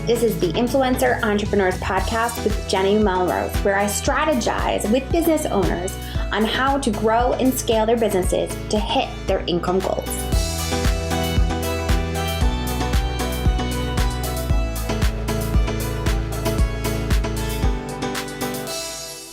This is the Influencer Entrepreneurs Podcast with Jenny Melrose, where I strategize with business owners on how to grow and scale their businesses to hit their income goals.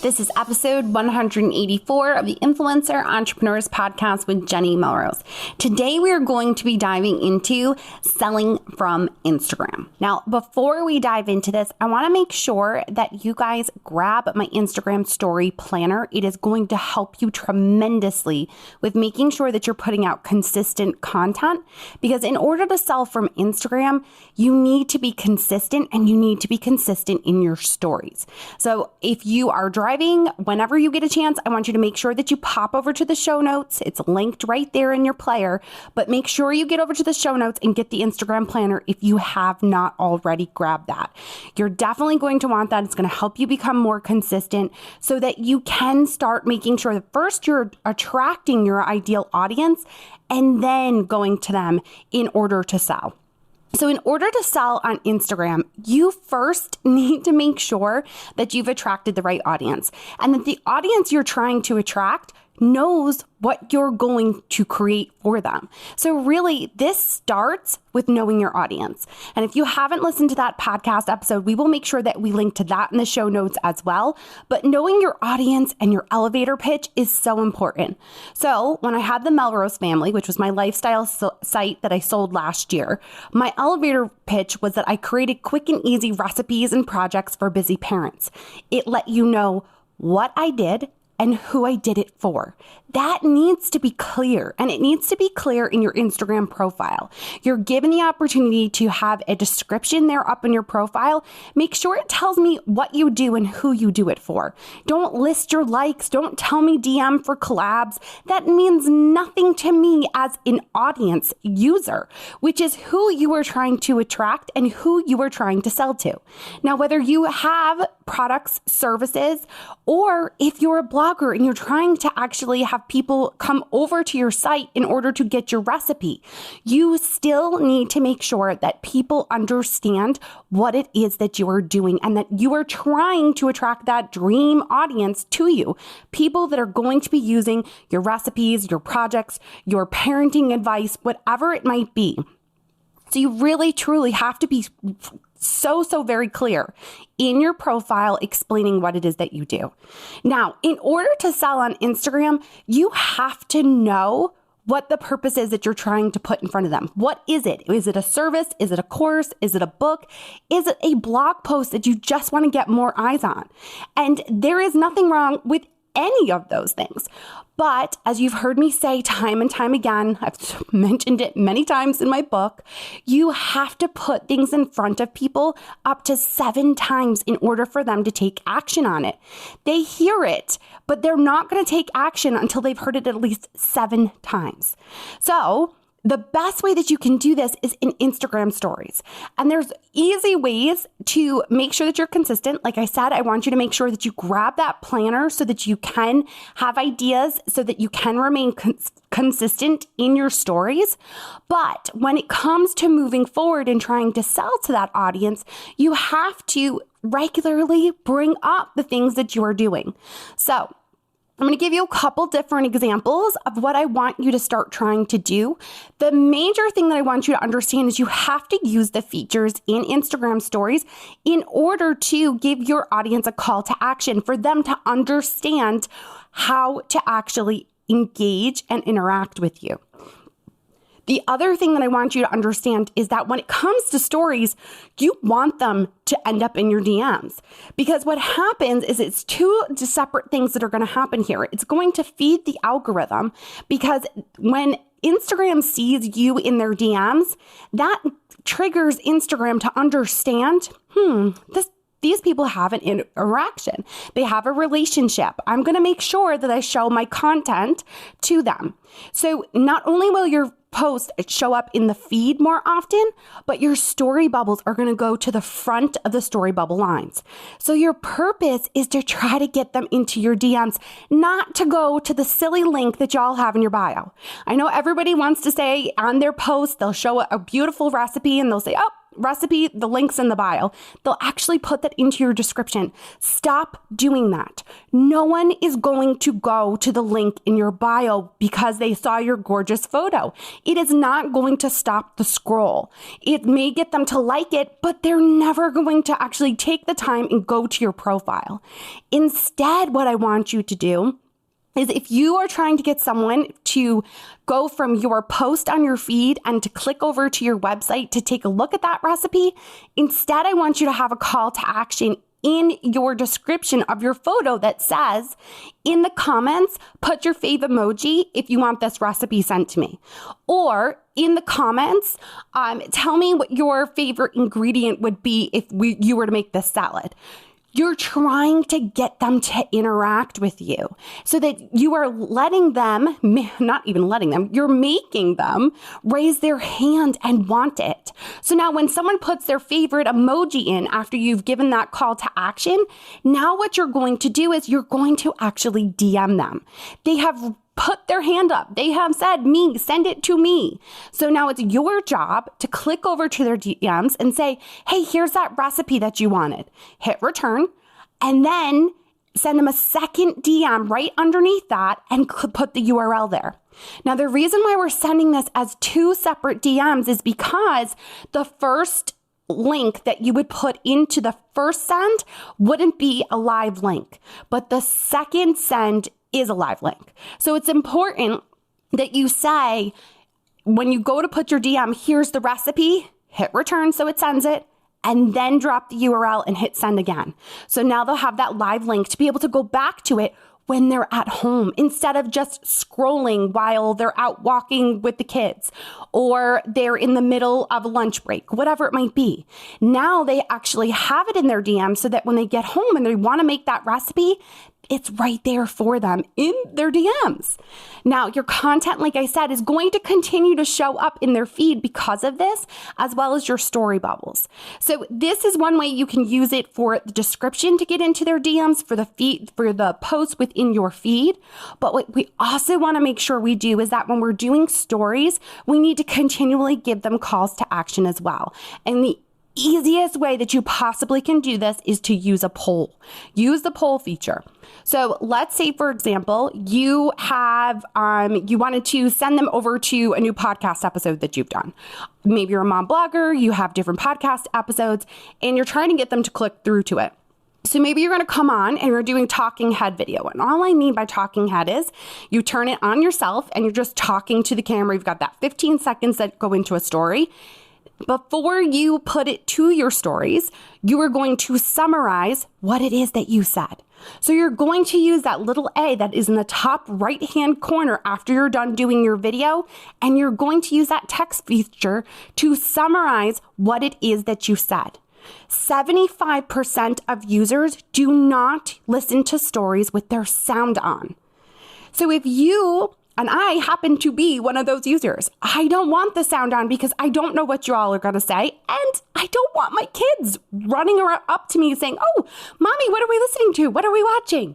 This is episode 184 of the Influencer Entrepreneurs Podcast with Jenny Melrose. Today, we are going to be diving into selling from Instagram. Now, before we dive into this, I want to make sure that you guys grab my Instagram story planner. It is going to help you tremendously with making sure that you're putting out consistent content, because in order to sell from Instagram, you need to be consistent, and you need to be consistent in your stories. So if you are driving, whenever you get a chance, I want you to make sure that you pop over to the show notes. It's linked right there in your player, but make sure you get over to the show notes and get the Instagram planner if you have not already grabbed that. You're definitely going to want that. It's going to help you become more consistent so that you can start making sure that first you're attracting your ideal audience and then going to them in order to sell. So in order to sell on Instagram, you first need to make sure that you've attracted the right audience and that the audience you're trying to attract knows what you're going to create for them. So really, this starts with knowing your audience. And if you haven't listened to that podcast episode, we will make sure that we link to that in the show notes as well. But knowing your audience and your elevator pitch is so important. So when I had the Melrose Family, which was my lifestyle site that I sold last year, my elevator pitch was that I created quick and easy recipes and projects for busy parents. It let you know what I did and who I did it for. That needs to be clear, and it needs to be clear in your Instagram profile. You're given the opportunity to have a description there up in your profile. Make sure it tells me what you do and who you do it for. Don't list your likes. Don't tell me DM for collabs. That means nothing to me as an audience user, which is who you are trying to attract and who you are trying to sell to. Now, whether you have products, services, or if you're a blogger and you're trying to actually have people come over to your site in order to get your recipe, you still need to make sure that people understand what it is that you are doing and that you are trying to attract that dream audience to you. People that are going to be using your recipes, your projects, your parenting advice, whatever it might be. So you really, truly have to be so very clear in your profile explaining what it is that you do. Now, in order to sell on Instagram, you have to know what the purpose is that you're trying to put in front of them. What is it? Is it a service? Is it a course? Is it a book? Is it a blog post that you just want to get more eyes on? And there is nothing wrong with any of those things. But as you've heard me say time and time again, I've mentioned it many times in my book, you have to put things in front of people up to 7 times in order for them to take action on it. They hear it, but they're not going to take action until they've heard it at least 7 times. So the best way that you can do this is in Instagram stories. And there's easy ways to make sure that you're consistent. Like I said, I want you to make sure that you grab that planner so that you can have ideas, so that you can remain consistent in your stories. But when it comes to moving forward and trying to sell to that audience, you have to regularly bring up the things that you are doing. So I'm going to give you a couple different examples of what I want you to start trying to do. The major thing that I want you to understand is you have to use the features in Instagram stories in order to give your audience a call to action, for them to understand how to actually engage and interact with you. The other thing that I want you to understand is that when it comes to stories, you want them to end up in your DMs, because what happens is it's 2 separate things that are going to happen here. It's going to feed the algorithm, because when Instagram sees you in their DMs, that triggers Instagram to understand, these people have an interaction. They have a relationship. I'm going to make sure that I show my content to them. So not only will your post show up in the feed more often, but your story bubbles are going to go to the front of the story bubble lines. So your purpose is to try to get them into your DMs, not to go to the silly link that y'all have in your bio. I know everybody wants to say on their post, they'll show a beautiful recipe and they'll say, oh, recipe, the link's in the bio. They'll actually put that into your description. Stop doing that. No one is going to go to the link in your bio because they saw your gorgeous photo. It is not going to stop the scroll. It may get them to like it, but they're never going to actually take the time and go to your profile. Instead, what I want you to do is if you are trying to get someone to go from your post on your feed and to click over to your website to take a look at that recipe, instead I want you to have a call to action in your description of your photo that says, in the comments, put your fave emoji if you want this recipe sent to me. Or in the comments, tell me what your favorite ingredient would be if you were to make this salad. You're trying to get them to interact with you so that you are letting them, not even letting them, you're making them raise their hand and want it. So now when someone puts their favorite emoji in after you've given that call to action, now what you're going to do is you're going to actually DM them. They have put their hand up. They have said, me, send it to me. So now it's your job to click over to their DMs and say, hey, here's that recipe that you wanted. Hit return and then send them a second DM right underneath that and put the URL there. Now, the reason why we're sending this as two separate DMs is because the first link that you would put into the first send wouldn't be a live link, but the second send is a live link. So it's important that you say, when you go to put your DM, here's the recipe, hit return so it sends it, and then drop the URL and hit send again. So now they'll have that live link to be able to go back to it when they're at home instead of just scrolling while they're out walking with the kids or they're in the middle of a lunch break, whatever it might be. Now they actually have it in their DM so that when they get home and they want to make that recipe, it's right there for them in their DMs. Now, your content, like I said, is going to continue to show up in their feed because of this, as well as your story bubbles. So this is one way you can use it for the description to get into their DMs, for the feed, for the posts within your feed. But what we also want to make sure we do is that when we're doing stories, we need to continually give them calls to action as well. And the easiest way that you possibly can do this is to use a poll. Use the poll feature. So let's say, for example, you have, you wanted to send them over to a new podcast episode that you've done. Maybe you're a mom blogger, you have different podcast episodes, and you're trying to get them to click through to it. So maybe you're going to come on and you're doing talking head video. And all I mean by talking head is you turn it on yourself and you're just talking to the camera. You've got that 15 seconds that go into a story. Before you put it to your stories, you are going to summarize what it is that you said. So you're going to use that little A that is in the top right-hand corner after you're done doing your video, and you're going to use that text feature to summarize what it is that you said. 75% of users do not listen to stories with their sound on. So if you and I happen to be one of those users, I don't want the sound on because I don't know what you all are going to say. And I don't want my kids running up to me saying, oh, mommy, what are we listening to? What are we watching?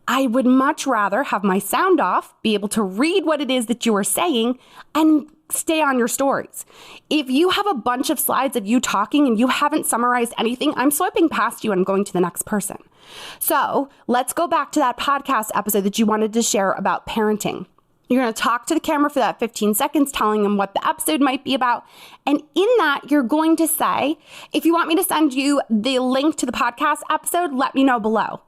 I would much rather have my sound off, be able to read what it is that you are saying, and stay on your stories. If you have a bunch of slides of you talking and you haven't summarized anything, I'm swiping past you and I'm going to the next person. So let's go back to that podcast episode that you wanted to share about parenting. You're going to talk to the camera for that 15 seconds, telling them what the episode might be about. And in that, you're going to say, if you want me to send you the link to the podcast episode, let me know below.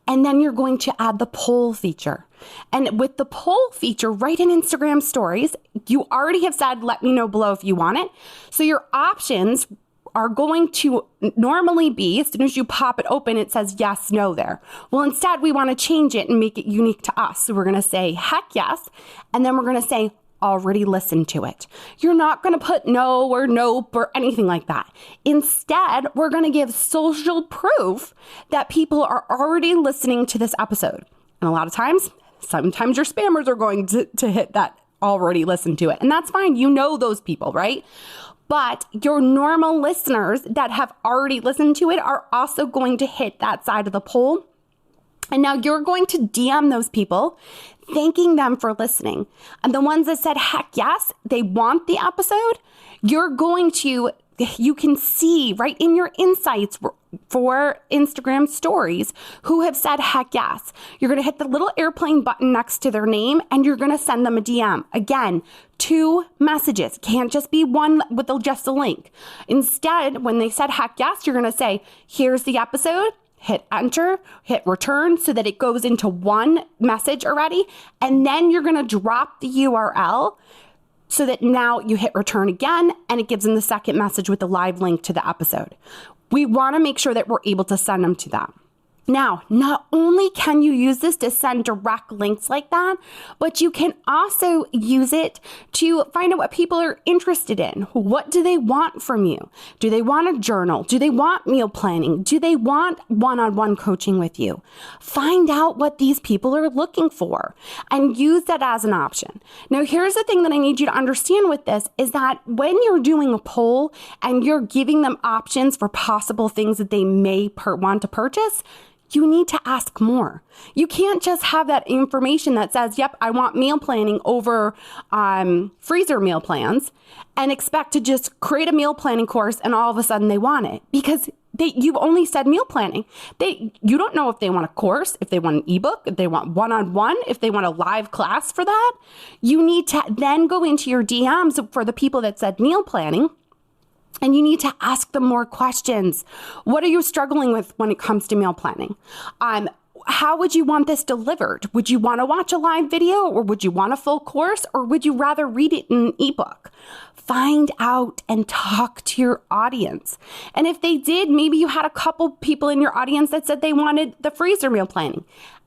And then you're going to add the poll feature. And with the poll feature, right in Instagram stories, you already have said, let me know below if you want it. So your options are going to normally be, as soon as you pop it open, it says yes, no there. Well, instead, we want to change it and make it unique to us. So we're going to say heck yes, and then we're going to say already listened to it. You're not going to put no or nope or anything like that. Instead, we're going to give social proof that people are already listening to this episode. And a lot of times, sometimes your spammers are going to hit that already listened to it. And that's fine. You know those people, right? But your normal listeners that have already listened to it are also going to hit that side of the poll. And now you're going to DM those people, thanking them for listening. And the ones that said, heck yes, they want the episode, you can see right in your insights for Instagram stories who have said, heck yes. You're going to hit the little airplane button next to their name and you're going to send them a DM. Again, 2 messages. Can't just be one with just a link. Instead, when they said, heck yes, you're going to say, here's the episode. Hit enter, hit return so that it goes into one message already. And then you're going to drop the URL so that now you hit return again and it gives them the second message with the live link to the episode. We want to make sure that we're able to send them to them. Now, not only can you use this to send direct links like that, but you can also use it to find out what people are interested in. What do they want from you? Do they want a journal? Do they want meal planning? Do they want one-on-one coaching with you? Find out what these people are looking for and use that as an option. Now, here's the thing that I need you to understand with this is that when you're doing a poll and you're giving them options for possible things that they may want to purchase, you need to ask more. You can't just have that information that says, yep, I want meal planning over freezer meal plans and expect to just create a meal planning course and all of a sudden they want it because you've only said meal planning. You don't know if they want a course, if they want an ebook, if they want one-on-one, if they want a live class for that. You need to then go into your DMs for the people that said meal planning. And you need to ask them more questions. What are you struggling with when it comes to meal planning? How would you want this delivered? Would you want to watch a live video or would you want a full course or would you rather read it in an ebook? Find out and talk to your audience. And if they did, maybe you had a couple people in your audience that said they wanted the freezer meal planning.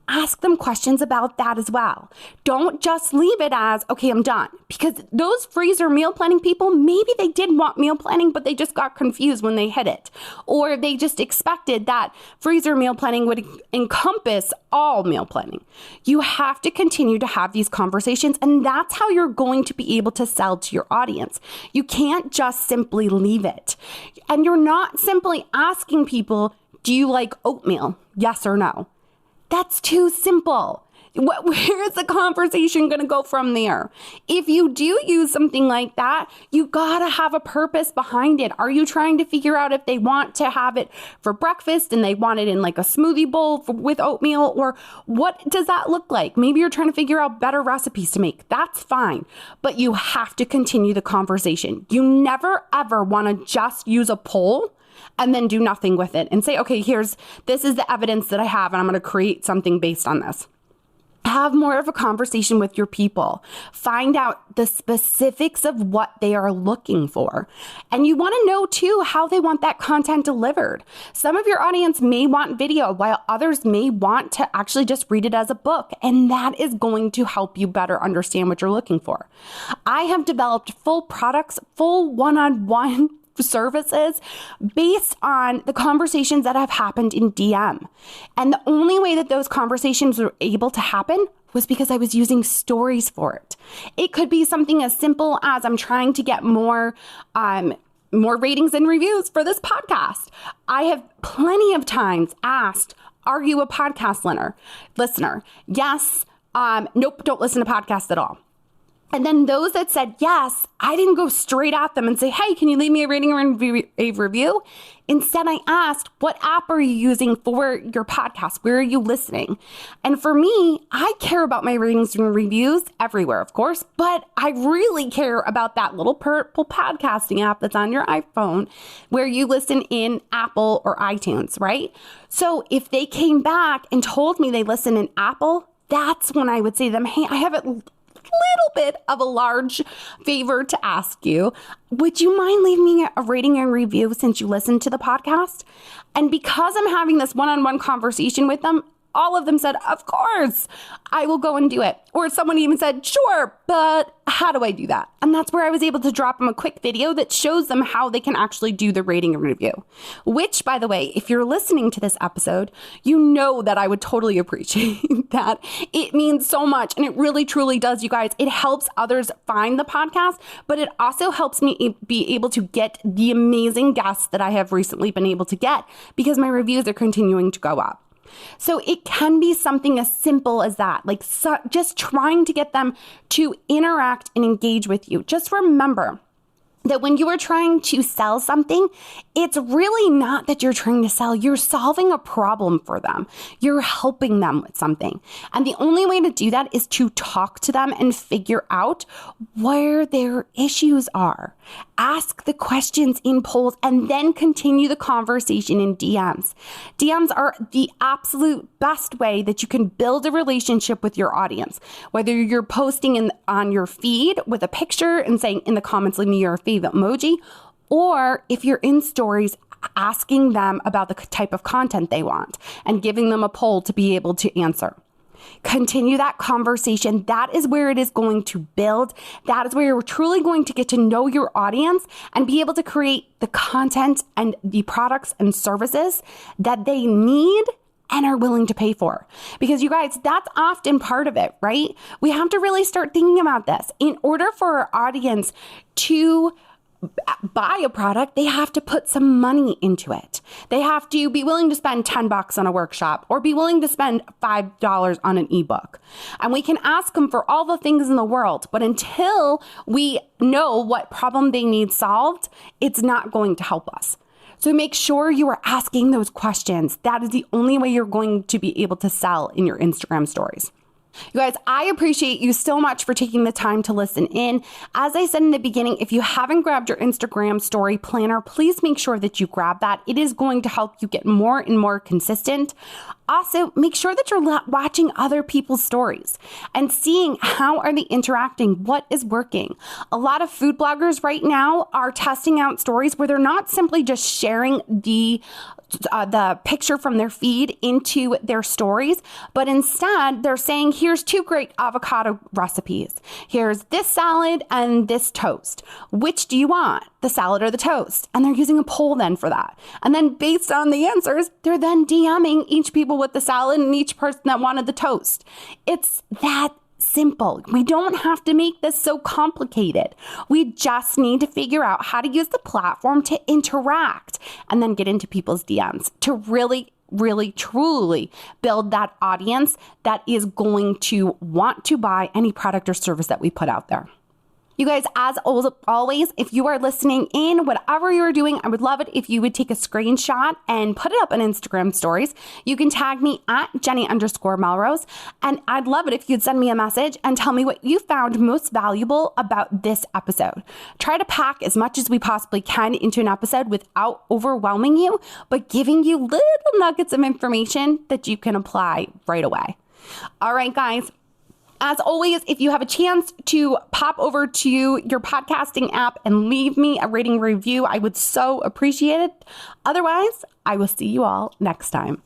Ask them questions about that as well. Don't just leave it as, okay, I'm done. Because those freezer meal planning people, maybe they did want meal planning, but they just got confused when they hit it. Or they just expected that freezer meal planning would encompass all meal planning. You have to continue to have these conversations, and that's how you're going to be able to sell to your audience. You can't just simply leave it. And you're not simply asking people, do you like oatmeal? Yes or no? That's too simple. Where's the conversation going to go from there? If you do use something like that, you got to have a purpose behind it. Are you trying to figure out if they want to have it for breakfast and they want it in like a smoothie bowl with oatmeal? Or what does that look like? Maybe you're trying to figure out better recipes to make. That's fine. But you have to continue the conversation. You never, ever want to just use a poll and then do nothing with it and say, okay, this is the evidence that I have, and I'm going to create something based on this. Have more of a conversation with your people. Find out the specifics of what they are looking for. And you want to know too how they want that content delivered. Some of your audience may want video while others may want to actually just read it as a book. And that is going to help you better understand what you're looking for. I have developed full products, full one-on-one services based on the conversations that have happened in DM. And the only way that those conversations were able to happen was because I was using stories for it. It could be something as simple as I'm trying to get more ratings and reviews for this podcast. I have plenty of times asked, are you a podcast listener? Yes. Nope, don't listen to podcasts at all. And then those that said yes, I didn't go straight at them and say, hey, can you leave me a rating or a review? Instead, I asked, what app are you using for your podcast? Where are you listening? And for me, I care about my ratings and reviews everywhere, of course, but I really care about that little purple podcasting app that's on your iPhone where you listen in Apple or iTunes, right? So if they came back and told me they listen in Apple, that's when I would say to them, hey, I have little bit of a large favor to ask you. Would you mind leaving me a rating and review since you listen to the podcast? And because I'm having this one-on-one conversation with them, all of them said, of course, I will go and do it. Or someone even said, sure, but how do I do that? And that's where I was able to drop them a quick video that shows them how they can actually do the rating and review. Which, by the way, if you're listening to this episode, you know that I would totally appreciate that. It means so much. And it really, truly does, you guys. It helps others find the podcast, but it also helps me be able to get the amazing guests that I have recently been able to get because my reviews are continuing to go up. So it can be something as simple as that, like just trying to get them to interact and engage with you. Just remember that when you are trying to sell something, it's really not that you're trying to sell. You're solving a problem for them. You're helping them with something. And the only way to do that is to talk to them and figure out where their issues are. Ask the questions in polls and then continue the conversation in DMs. DMs are the absolute best way that you can build a relationship with your audience. Whether you're posting on your feed with a picture and saying in the comments, leave me your favorite emoji, or if you're in stories, asking them about the type of content they want and giving them a poll to be able to answer. Continue that conversation. That is where it is going to build. That is where you're truly going to get to know your audience and be able to create the content and the products and services that they need and are willing to pay for. Because you guys, that's often part of it, right? We have to really start thinking about this. In order for our audience to buy a product, they have to put some money into it. They have to be willing to spend $10 on a workshop or be willing to spend $5 on an ebook. And we can ask them for all the things in the world, but until we know what problem they need solved, it's not going to help us. So make sure you are asking those questions. That is the only way you're going to be able to sell in your Instagram stories. You guys, I appreciate you so much for taking the time to listen in. As I said in the beginning, if you haven't grabbed your Instagram story planner, please make sure that you grab that. It is going to help you get more and more consistent. Also, make sure that you're watching other people's stories and seeing how are they interacting, what is working. A lot of food bloggers right now are testing out stories where they're not simply just sharing the picture from their feed into their stories, but instead they're saying, here's 2 great avocado recipes. Here's this salad and this toast. Which do you want, the salad or the toast? And they're using a poll then for that. And then based on the answers, they're then DMing each people with the salad and each person that wanted the toast. It's that simple. We don't have to make this so complicated. We just need to figure out how to use the platform to interact and then get into people's DMs to really, truly build that audience that is going to want to buy any product or service that we put out there. You guys, as always, if you are listening in, whatever you're doing, I would love it if you would take a screenshot and put it up on Instagram stories. You can tag me at Jenny_Melrose. And I'd love it if you'd send me a message and tell me what you found most valuable about this episode. Try to pack as much as we possibly can into an episode without overwhelming you, but giving you little nuggets of information that you can apply right away. All right, guys. As always, if you have a chance to pop over to your podcasting app and leave me a rating review, I would so appreciate it. Otherwise, I will see you all next time.